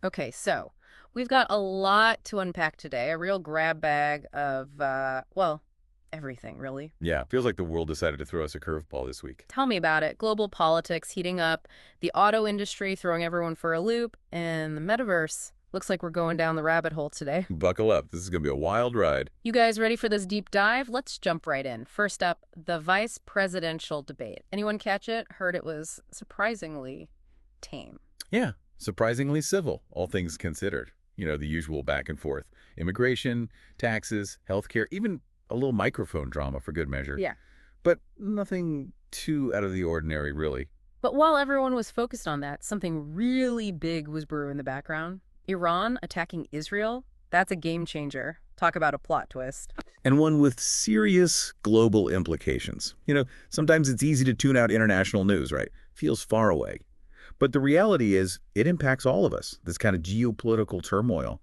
Okay, so we've got a lot to unpack today, a real grab bag of, well, everything, really. Yeah, feels like the world decided to throw us a curveball this week. Tell me about it. Global politics heating up, the auto industry throwing everyone for a loop, and the metaverse. Looks like we're going down the rabbit hole today. Buckle up. This is going to be a wild ride. You guys ready for this deep dive? Let's jump right in. First up, the vice presidential debate. Anyone catch it? Heard it was surprisingly tame. Yeah, surprisingly civil, all things considered. The usual back and forth. Immigration, taxes, healthcare, even a little microphone drama for good measure. Yeah. But nothing too out of the ordinary, really. But while everyone was focused on that, something really big was brewing in the background. Iran attacking Israel? That's a game changer. Talk about a plot twist. And one with serious global implications. Sometimes it's easy to tune out international news, right? Feels far away. But the reality is, it impacts all of us, this kind of geopolitical turmoil.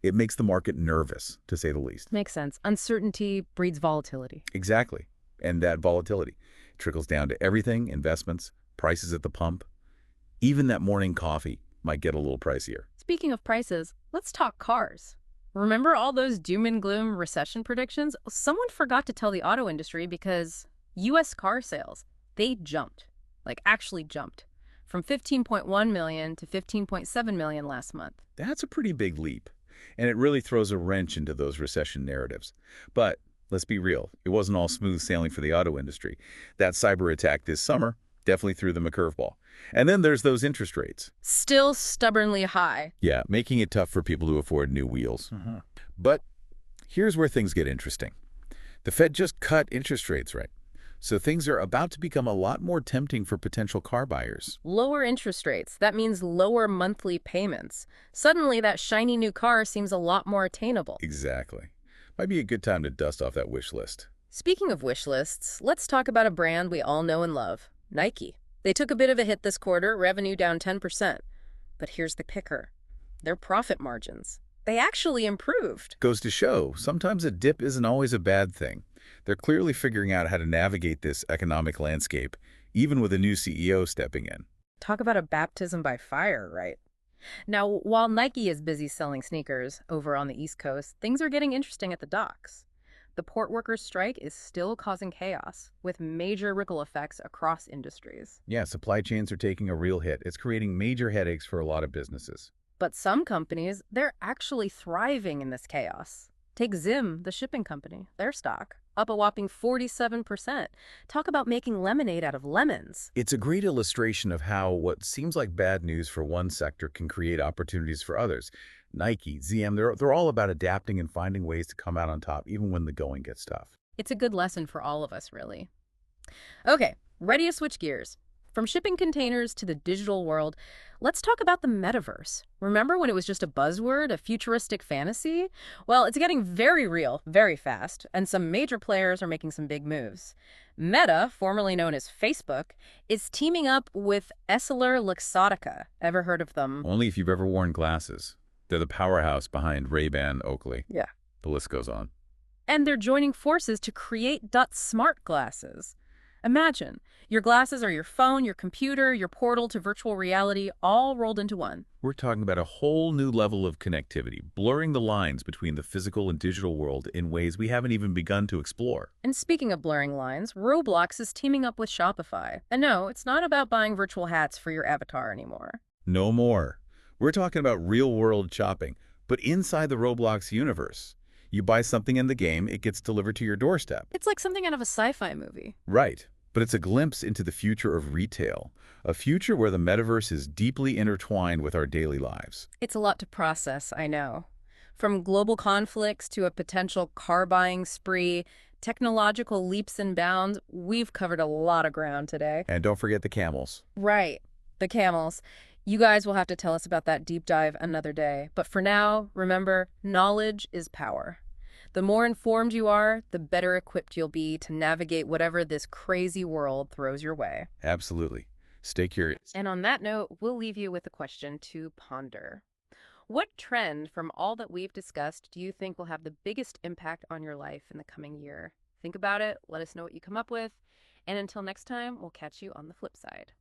It makes the market nervous, to say the least. Makes sense. Uncertainty breeds volatility. Exactly. And that volatility trickles down to everything, investments, prices at the pump. Even that morning coffee might get a little pricier. Speaking of prices, let's talk cars. Remember all those doom and gloom recession predictions? Someone forgot to tell the auto industry because U.S. car sales, they jumped. Like actually jumped. From 15.1 million to 15.7 million last month. That's a pretty big leap. And it really throws a wrench into those recession narratives. But let's be real, it wasn't all smooth sailing for the auto industry. That cyber attack this summer definitely threw them a curveball. And then there's those interest rates. Still stubbornly high. Yeah, making it tough for people to afford new wheels. But here's where things get interesting. The Fed just cut interest rates, right? So things are about to become a lot more tempting for potential car buyers. Lower interest rates. That means lower monthly payments. Suddenly, that shiny new car seems a lot more attainable. Exactly. Might be a good time to dust off that wish list. Speaking of wish lists, let's talk about a brand we all know and love, Nike. They took a bit of a hit this quarter, revenue down 10%. But here's the kicker. Their profit margins. They actually improved. Goes to show, sometimes a dip isn't always a bad thing. They're clearly figuring out how to navigate this economic landscape, even with a new CEO stepping in. Talk about a baptism by fire, right? Now, while Nike is busy selling sneakers over on the East Coast, things are getting interesting at the docks. The port workers' strike is still causing chaos, with major ripple effects across industries. Yeah, supply chains are taking a real hit. It's creating major headaches for a lot of businesses. But some companies, they're actually thriving in this chaos. Take Zim, the shipping company, their stock, up a whopping 47%. Talk about making lemonade out of lemons. It's a great illustration of how what seems like bad news for one sector can create opportunities for others. Nike, ZM, they're all about adapting and finding ways to come out on top, even when the going gets tough. It's a good lesson for all of us, really. Okay, ready to switch gears. From shipping containers to the digital world, let's talk about the metaverse. Remember when it was just a buzzword, a futuristic fantasy? Well, it's getting very real, very fast, and some major players are making some big moves. Meta, formerly known as Facebook, is teaming up with EssilorLuxottica. Ever heard of them? Only if you've ever worn glasses. They're the powerhouse behind Ray-Ban Oakley. Yeah. The list goes on. And they're joining forces to create Dot Smart Glasses. Imagine, your glasses are your phone, your computer, your portal to virtual reality, all rolled into one. We're talking about a whole new level of connectivity, blurring the lines between the physical and digital world in ways we haven't even begun to explore. And speaking of blurring lines, Roblox is teaming up with Shopify. And no, it's not about buying virtual hats for your avatar anymore. No more. We're talking about real-world shopping, but inside the Roblox universe. You buy something in the game, it gets delivered to your doorstep. It's like something out of a sci-fi movie. Right. But it's a glimpse into the future of retail, a future where the metaverse is deeply intertwined with our daily lives. It's a lot to process, I know. From global conflicts to a potential car buying spree, technological leaps and bounds, we've covered a lot of ground today. And don't forget the camels. Right, the camels. You guys will have to tell us about that deep dive another day. But for now, remember, knowledge is power. The more informed you are, the better equipped you'll be to navigate whatever this crazy world throws your way. Absolutely. Stay curious. And on that note, we'll leave you with a question to ponder. What trend from all that we've discussed do you think will have the biggest impact on your life in the coming year? Think about it, let us know what you come up with, and until next time, we'll catch you on the flip side.